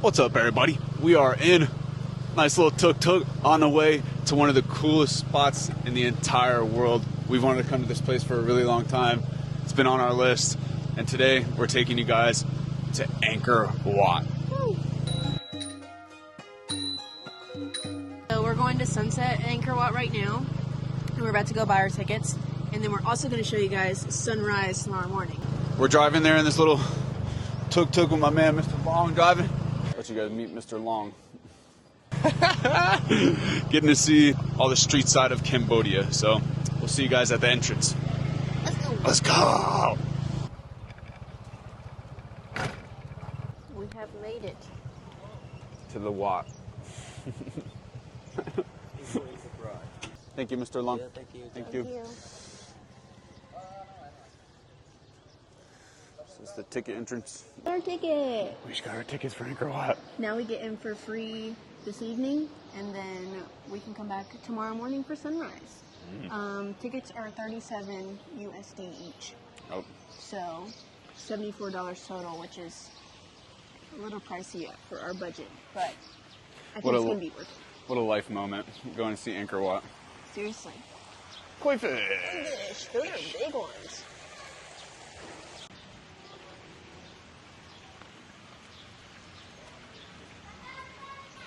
What's up, everybody? We are in nice little tuk-tuk on the way to one of the coolest spots in the entire world. We've wanted to come to this place for a really long time. It's been on our list, and today we're taking you guys to Angkor Wat. So we're going to sunset at Angkor Wat right now, and we're about to go buy our tickets, and then we're also going to show you guys sunrise tomorrow morning. We're driving there in this little tuk-tuk with my man, Mr. Long, driving. Let you guys meet Mr. Long. Getting to see all the street side of Cambodia. So we'll see you guys at the entrance. Let's go. Let's go. We have made it. To the Wat. Thank you, Mr. Long. Yeah, thank you. Thank you. This is the ticket entrance. Our ticket. We just got our tickets for Angkor Wat. Now we get in for free this evening, and then we can come back tomorrow morning for sunrise. Tickets are $37 USD each. Oh. So $74 total, which is a little pricey for our budget, but I think it's going to be worth it. What a life moment, going to see Angkor Wat. Seriously. Koi fish. Fish. Those are big ones.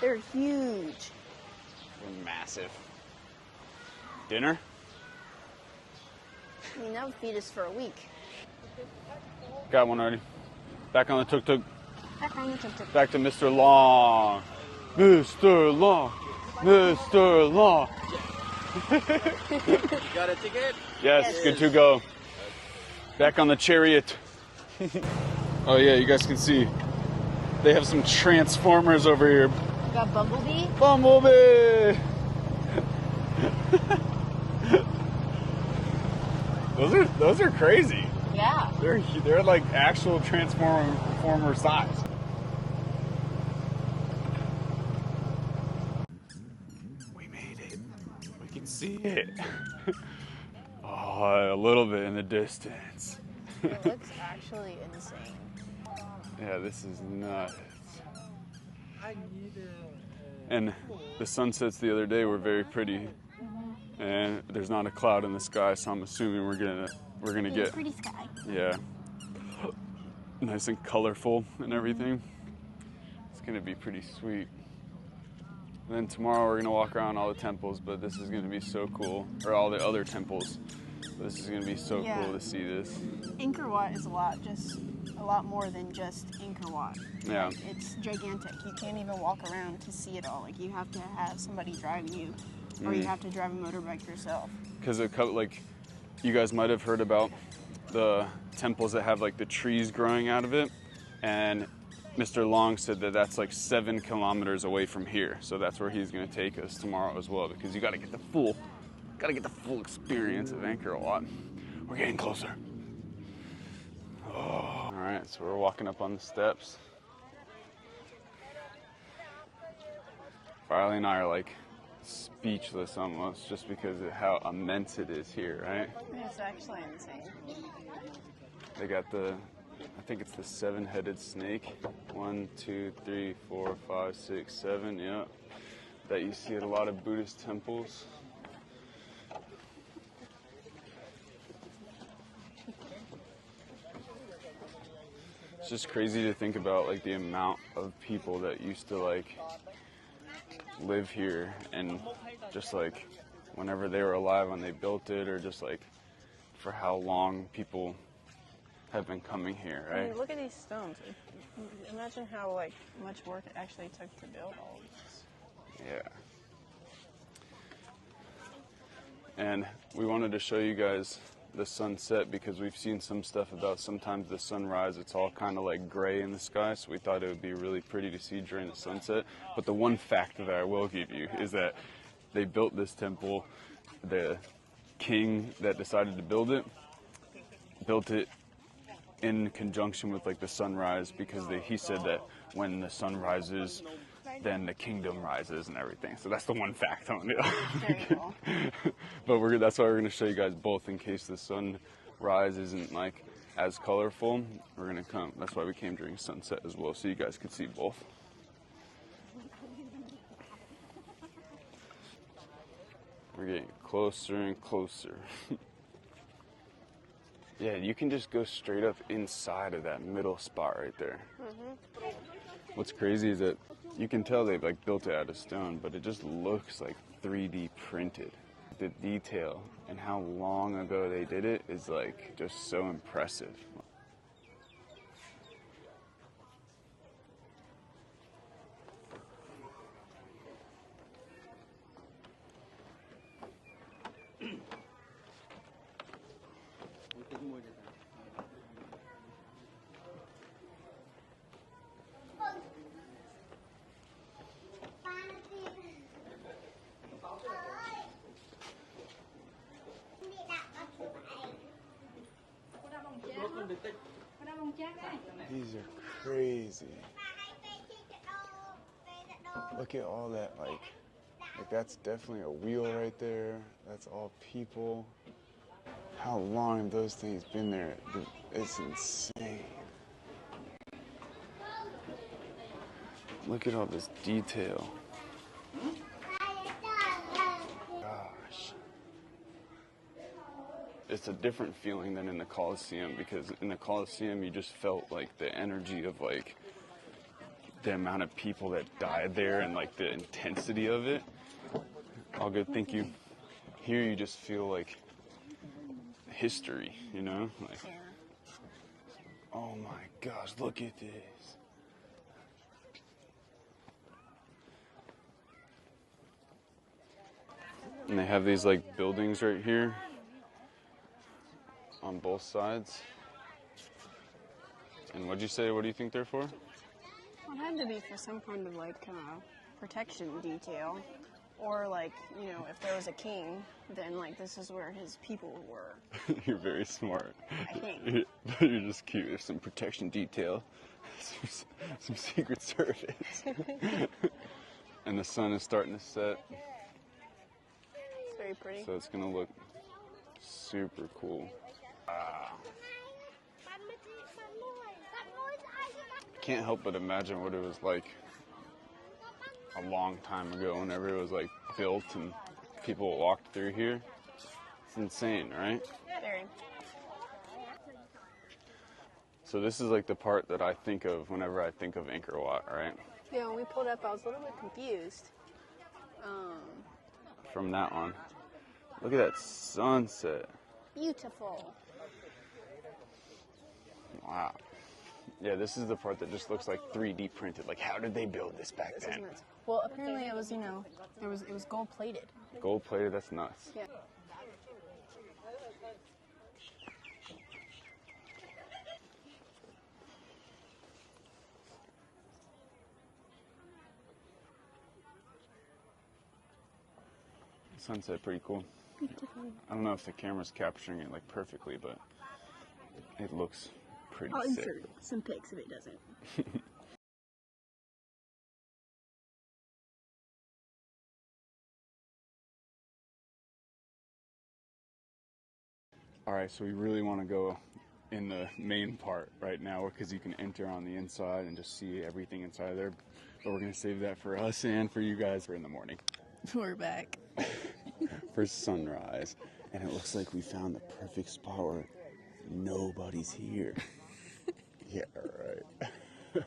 They're huge. They're massive. Dinner? I mean, that would feed us for a week. Got one already. Back on the tuk-tuk. Back on the tuk-tuk. Back to Mr. Long. Mr. Long. Mr. Long. You got a ticket? Yes, good to go. Back on the chariot. Oh yeah, you guys can see. They have some transformers over here. We got Bumblebee. Bumblebee! Those are crazy. Yeah. They're like actual transformer size. We made it. We can see it. Oh, a little bit in the distance. It looks actually insane. Yeah, this is nuts. And the sunsets the other day were very pretty, and there's not a cloud in the sky, so I'm assuming we're gonna get pretty sky. Yeah, nice and colorful and everything. It's gonna be pretty sweet. And then tomorrow we're gonna walk around all the temples, but this is gonna be so cool, or all the other temples. But this is gonna be so cool to see this. Angkor Wat is a lot more than just Angkor Wat. Yeah. Like, it's gigantic. You can't even walk around to see it all. Like, you have to have somebody driving you, or you have to drive a motorbike yourself. Because like, you guys might have heard about the temples that have like the trees growing out of it, and Mr. Long said that that's like 7 kilometers away from here. So that's where he's going to take us tomorrow as well, because you got to get the full experience of Angkor Wat. We're getting closer. Oh. All right, so we're walking up on the steps. Riley and I are like speechless almost, just because of how immense it is here, right? It's actually insane. They got I think it's the 7-headed snake. 1, 2, 3, 4, 5, 6, 7, yeah. That you see at a lot of Buddhist temples. It's just crazy to think about like the amount of people that used to like live here, and just like whenever they were alive when they built it, or just like for how long people have been coming here, right? I mean, look at these stones. Imagine how like much work it actually took to build all of this. Yeah. And we wanted to show you guys the sunset, because we've seen some stuff about sometimes the sunrise, it's all kind of like gray in the sky, so we thought it would be really pretty to see during the sunset. But the one fact that I will give you is that they built this temple, the king that decided to build it built it in conjunction with like the sunrise, because he said that when the sun rises, then the kingdom rises and everything. So that's the one fact on it. Very cool. But that's why we're going to show you guys both, in case the sunrise isn't like as colorful. We're going to come. That's why we came during sunset as well, so you guys could see both. We're getting closer and closer. Yeah, you can just go straight up inside of that middle spot right there. What's crazy is that you can tell they've like built it out of stone, but it just looks like 3D printed. The detail and how long ago they did it is like just so impressive. These are crazy. Look at all that, like that's definitely a wheel right there. That's all people. How long have those things been there? It's insane. Look at all this detail. Gosh. It's a different feeling than in the Colosseum, because in the Colosseum you just felt like the energy of like the amount of people that died there and like the intensity of it. All good, thank you. Here you just feel like history, you know? Like, oh my gosh, look at this. And they have these like buildings right here on both sides. And what'd you say, what do you think they're for? Well, it had to be for some kind of like protection detail. Or like, you know, if there was a king, then like this is where his people were. You're very smart. I think. You're just cute. There's some protection detail, some Secret Service. And the sun is starting to set. It's very pretty. So it's going to look super cool. Can't help but imagine what it was like a long time ago whenever it was like built and people walked through here. It's insane, right? Very. So this is like the part that I think of whenever I think of Angkor Wat, right? Yeah, when we pulled up, I was a little bit confused. From that one. Look at that sunset. Beautiful. Wow. Yeah, this is the part that just looks like 3D printed. Like, how did they build this back This then? is nuts. Well, apparently it was, you know, it was gold plated. Gold plated, that's nuts. Yeah. Sunset, pretty cool. I don't know if the camera's capturing it like perfectly, but it looks pretty I'll sick. insert some pics if it doesn't. All right, so we really want to go in the main part right now because you can enter on the inside and just see everything inside there. But we're going to save that for us and for you guys for in the morning. We're back. For sunrise. And it looks like we found the perfect spot where nobody's here. Yeah, right.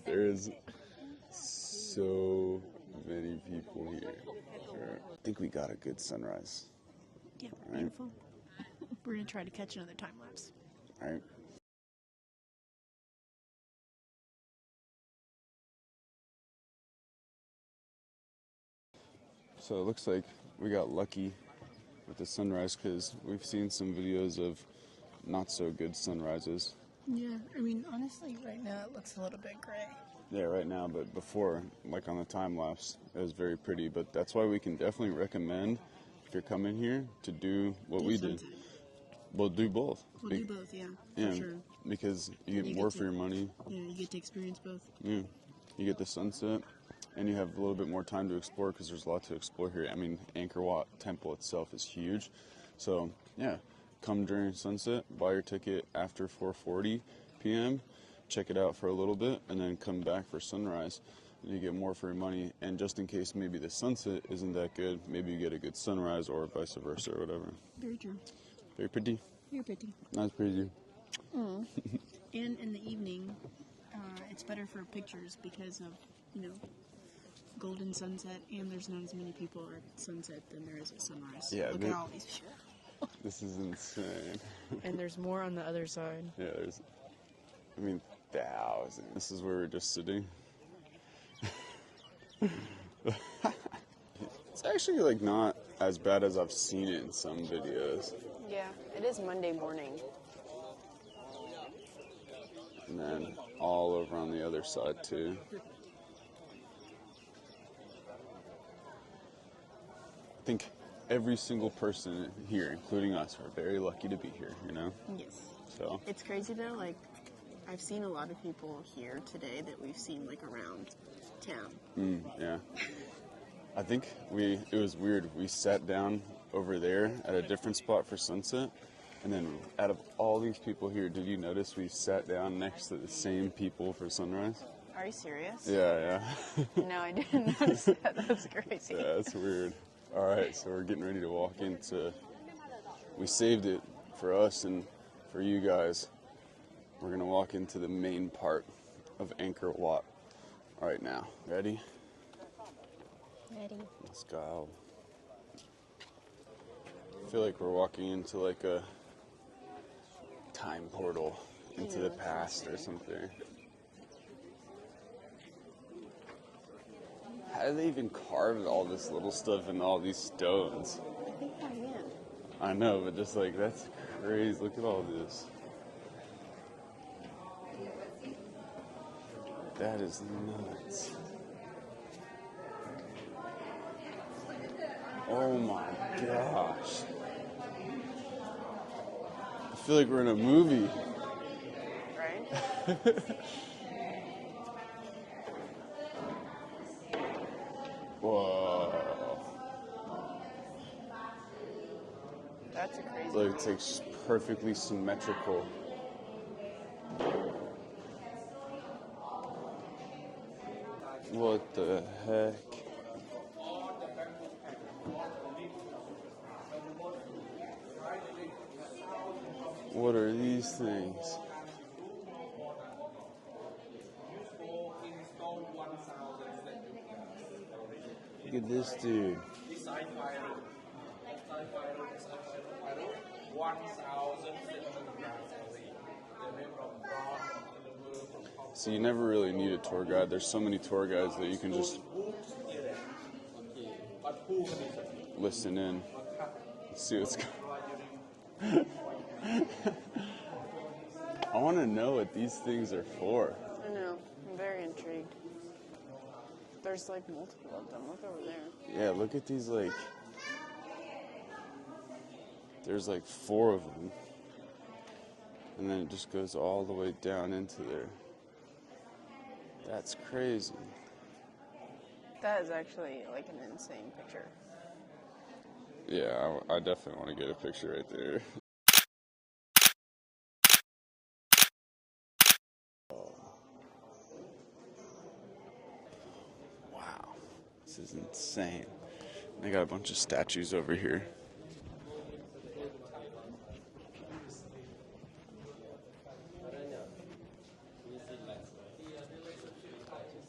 There's so many people here. I think we got a good sunrise. Yeah, right? beautiful. We're going to try to catch another time lapse. All right. So it looks like we got lucky with the sunrise because we've seen some videos of not so good sunrises. Yeah, I mean, honestly, right now it looks a little bit gray. Yeah, right now, but before, like on the time lapse, it was very pretty. But that's why we can definitely recommend, if you're coming here, to do what we did. We'll do both. We'll do both, yeah, Yeah, for sure. because you get more for your money. Yeah, you get to experience both. Yeah, you get the sunset, and you have a little bit more time to explore because there's a lot to explore here. I mean, Angkor Wat Temple itself is huge. So, yeah, come during sunset, buy your ticket after 4:40 p.m., check it out for a little bit, and then come back for sunrise. you get more for your money. And just in case maybe the sunset isn't that good, maybe you get a good sunrise or vice versa or whatever. Very true. Very pretty. Very pretty. Nice pretty. And in the evening, it's better for pictures because of, golden sunset, and there's not as many people at sunset than there is at sunrise. Yeah, Look at all these people. This is insane. And there's more on the other side. Yeah, thousands. This is where we're just sitting. It's actually like not as bad as I've seen it in some videos. Yeah, it is Monday morning. And then all over on the other side too. I think every single person here, including us, are very lucky to be here, Yes. So It's crazy though, like, I've seen a lot of people here today that we've seen, like, around town. yeah. I think it was weird. We sat down over there at a different spot for sunset, and then out of all these people here, did you notice we sat down next to the same people for sunrise? Are you serious? Yeah. No, I didn't notice that. That's crazy. Yeah, that's weird. All right, so we're getting ready to walk into. We saved it for us and for you guys. We're gonna walk into the main part of Angkor Wat right now. Ready? Ready. Let's go. I feel like we're walking into like a time portal into the past or something. How do they even carve all this little stuff in all these stones? I think by hand. I know, but just like, that's crazy. Look at all this. That is nuts. Oh my gosh. I feel like we're in a movie. Right? Whoa. That's a crazy. Like, it's like perfectly symmetrical. What the heck? What are these things? Look at this dude. So you never really need a tour guide. There's so many tour guides that you can just listen in, see what's going on. I want to know what these things are for. I know. I'm very intrigued. There's like multiple of them. Look over there. Yeah, look at these, like, there's like 4 of them. And then it just goes all the way down into there. That's crazy. That is actually like an insane picture. Yeah, I definitely want to get a picture right there. Wow, this is insane. They got a bunch of statues over here.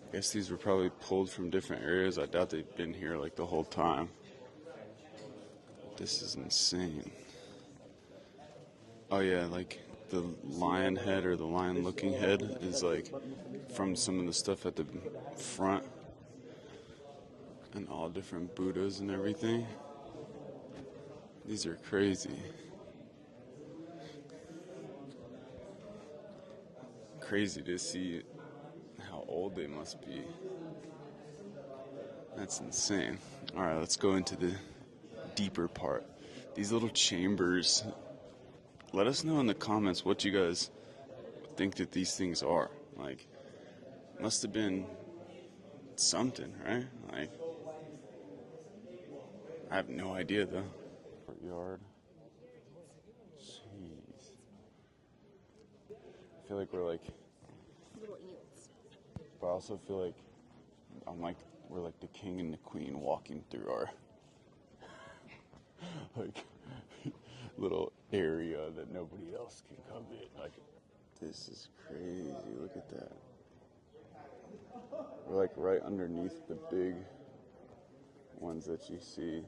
I guess these were probably pulled from different areas. I doubt they've been here like the whole time. This is insane. Oh yeah, like the lion head or the lion looking head is like from some of the stuff at the front. And all different Buddhas and everything. These are crazy. Crazy to see how old they must be. That's insane. All right, let's go into the deeper part. These little chambers. Let us know in the comments what you guys think that these things are. Like, must have been something, right? Like, I have no idea though. Courtyard. Jeez. I feel like we're like. Little ants. But I also feel like we're like the king and the queen walking through our like little area that nobody else can come in. Like, this is crazy. Look at that. We're like right underneath the big ones that you see.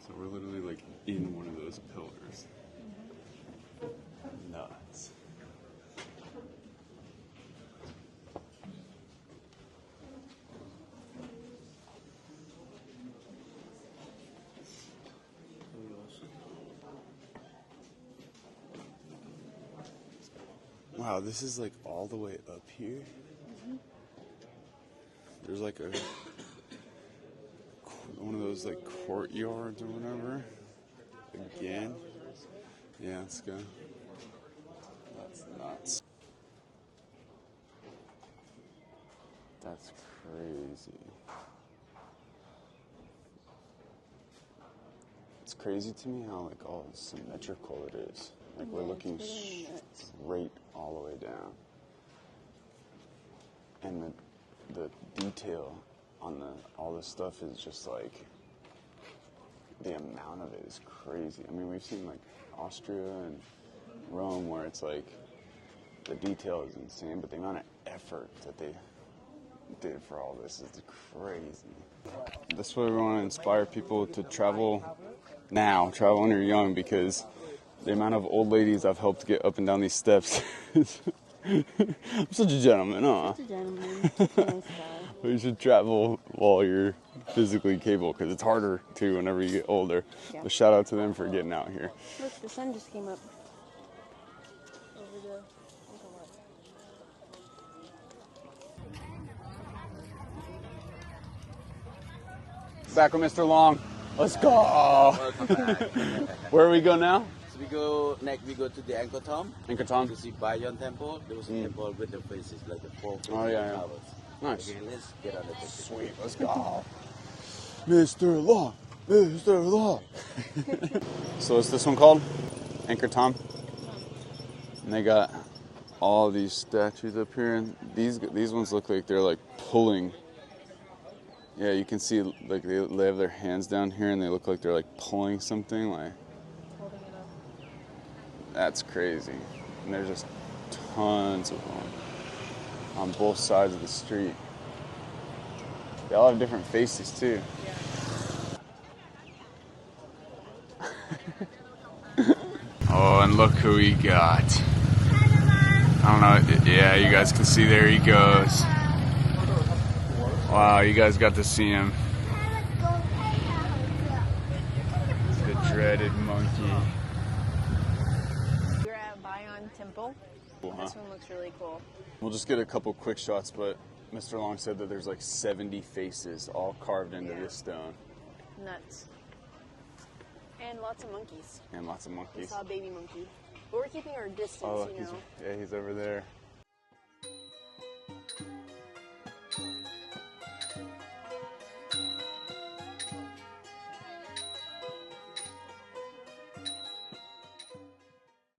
So we're literally like in one of those pillars. Nuts. Wow, this is like all the way up here. There's like one of those like courtyards or whatever. Again. Yeah, let's go. That's nuts. That's crazy. It's crazy to me how like all symmetrical it is. Like we're looking straight all the way down. And the detail on all this stuff is just like, the amount of it is crazy. I mean, we've seen like Austria and Rome where it's like the detail is insane, but the amount of effort that they did for all this is crazy. This way we want to inspire people to travel now, travel when you're young, because the amount of old ladies I've helped get up and down these steps. I'm such a gentleman, huh? Such a gentleman. Such a nice guy. You should travel while you're physically capable, because it's harder too whenever you get older. Yeah. But shout out to them for getting out here. Look, the sun just came up over the Angkor Wat. Back with Mr. Long. Let's go. Welcome back. Where we go now? So we go next. We go to the Angkor Thom. Angkor Thom. To see Bayon temple. There was a temple with the faces like the four faces. Oh, yeah, yeah. Towers. Nice. Okay, let's get on the picture. Sweet. Let's go. Mr. Long. Mr. Long. So what's this one called? Angkor Thom. And they got all these statues up here, and these ones look like they're like pulling. Yeah, you can see like they have their hands down here, and they look like they're like pulling something. Like, Holding it up. that's crazy. And there's just tons of them on both sides of the street. They all have different faces too. Oh, and look who we got. I don't know. Yeah, you guys can see there he goes. Wow, you guys got to see him. The dreaded monkey. We're at Bayon Temple. Cool, huh? This one looks really cool. We'll just get a couple quick shots, but Mr. Long said that there's like 70 faces all carved into this stone. Nuts. And lots of monkeys. And lots of We monkeys. saw a baby monkey. But we're keeping our distance, Oh, you know. he's over there.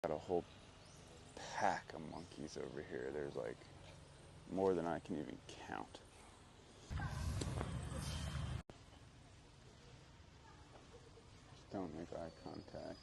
Got a whole pack of monkeys over here. There's like more than I can even count. Don't make eye contact.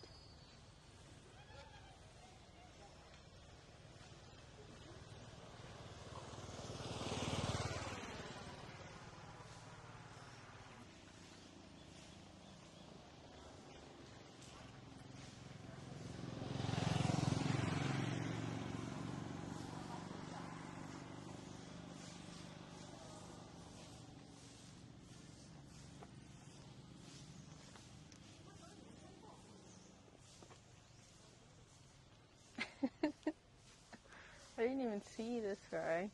I didn't even see this guy.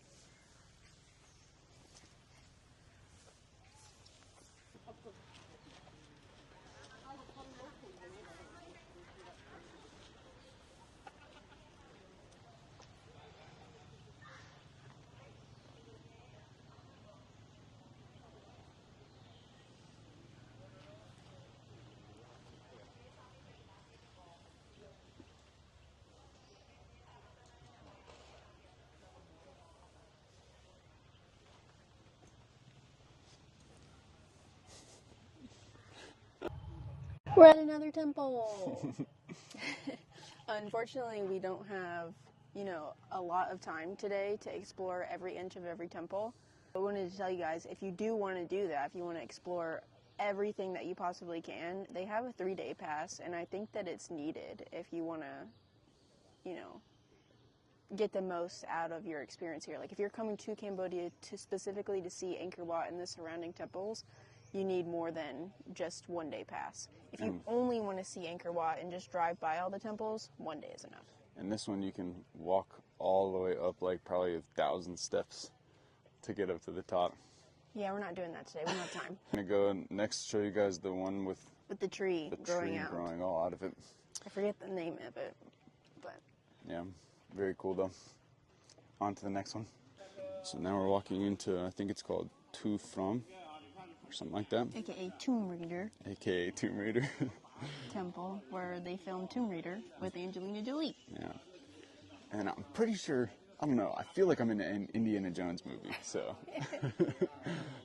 We're at another temple. Unfortunately, we don't have, a lot of time today to explore every inch of every temple. I wanted to tell you guys, if you do want to do that, if you want to explore everything that you possibly can, they have a 3-day pass, and I think that it's needed if you want to, get the most out of your experience here. Like if you're coming to Cambodia specifically to see Angkor Wat and the surrounding temples, you need more than just 1-day pass. If you only want to see Angkor Wat and just drive by all the temples, 1 day is enough. And this one you can walk all the way up like probably 1,000 steps to get up to the top. Yeah, we're not doing that today. We don't have time. I'm gonna go next show you guys the one with the tree growing out. Growing all out of it. I forget the name of it, but yeah, very cool though. On to the next one. So now we're walking into, I think it's called Prohm or something like that. AKA Tomb Raider. AKA Tomb Raider. Temple where they filmed Tomb Raider with Angelina Jolie. Yeah. And I'm pretty sure, I don't know, I feel like I'm in an Indiana Jones movie, so.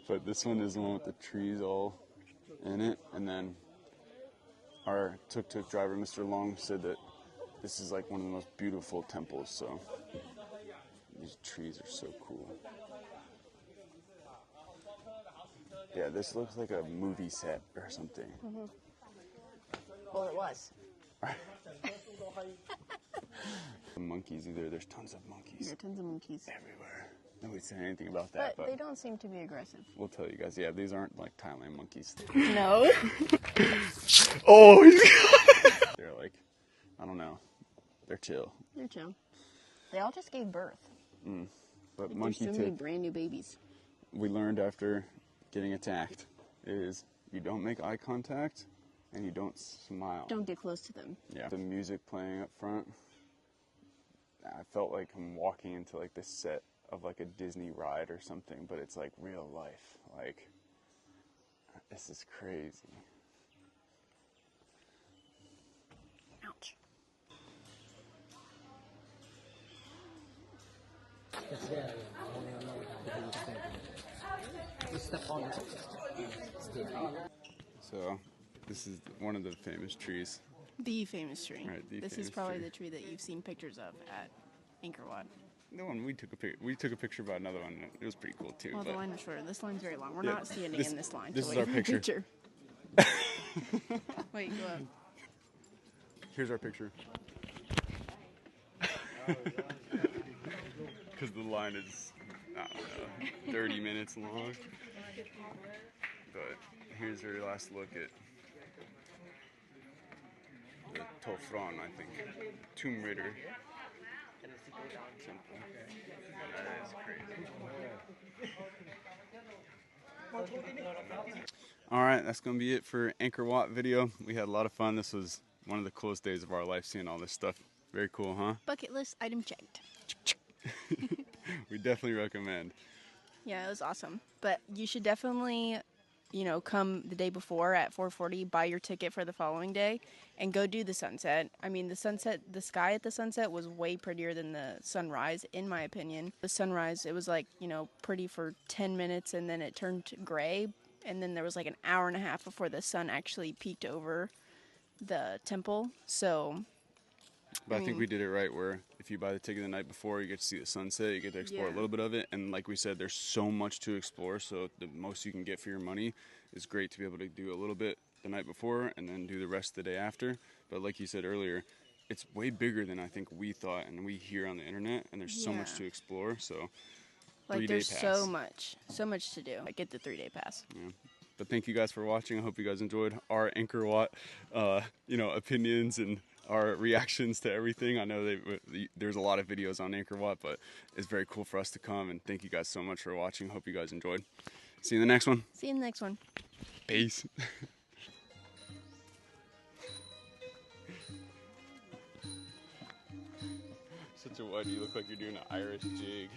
But this one is the one with the trees all in it. And then our tuk-tuk driver, Mr. Long, said that this is like one of the most beautiful temples, so these trees are so cool. Yeah, this looks like a movie set or something. Mm-hmm. Well, it was. The monkeys either. There's tons of monkeys. Yeah, tons of monkeys. Everywhere. Nobody said anything about that. But they don't seem to be aggressive. We'll tell you guys. Yeah, these aren't like Thailand monkeys. No. Oh, they're like, I don't know. They're chill. They're chill. They all just gave birth. But Like monkey there's so many tip brand new babies. we learned after getting attacked is you don't make eye contact and you don't smile. Don't get close to them. Yeah. The music playing up front, I felt like I'm walking into like this set of like a Disney ride or something, but it's like real life. Like, this is crazy. Ouch. So, this is one of the famous trees. The famous tree. Right, the this is famous probably tree. the tree that you've seen pictures of at Angkor Wat. The one we took a picture about another one. It was pretty cool too. Well, the but line was shorter. This line's very long. We're Yeah, not standing this- in this line. this so is wait our for the picture. Wait, go up. Here's our picture. Because the line is, I don't know, 30 minutes long. But here's our last look at the Prohm, I think. Tomb Raider temple. That is crazy. Alright, that's going to be it for Angkor Wat video. We had a lot of fun. This was one of the coolest days of our life seeing all this stuff. Very cool, huh? Bucket list item checked. We definitely recommend. Yeah, it was awesome. But you should definitely, come the day before at 4:40, buy your ticket for the following day, and go do the sunset. I mean, the sky at the sunset was way prettier than the sunrise, in my opinion. The sunrise, it was like, pretty for 10 minutes, and then it turned gray, and then there was like an hour and a half before the sun actually peeked over the temple. So... But I think we did it right where if you buy the ticket the night before, you get to see the sunset, you get to explore a Yeah. little bit of it. And like we said, there's so much to explore. So the most you can get for your money is great to be able to do a little bit the night before and then do the rest the day after. But like you said earlier, it's way bigger than I think we thought and we hear on the internet. And there's so much Yeah. to explore. So Like, 3-day there's pass. so much to do. Like, get the 3-day pass. Yeah. But thank you guys for watching. I hope you guys enjoyed our Angkor Wat, opinions and our reactions to everything. I know there's a lot of videos on Angkor Wat, but it's very cool for us to come. And thank you guys so much for watching. Hope you guys enjoyed. See you in the next one. See you in the next one. Peace. Such a white. You look like you're doing an Irish jig.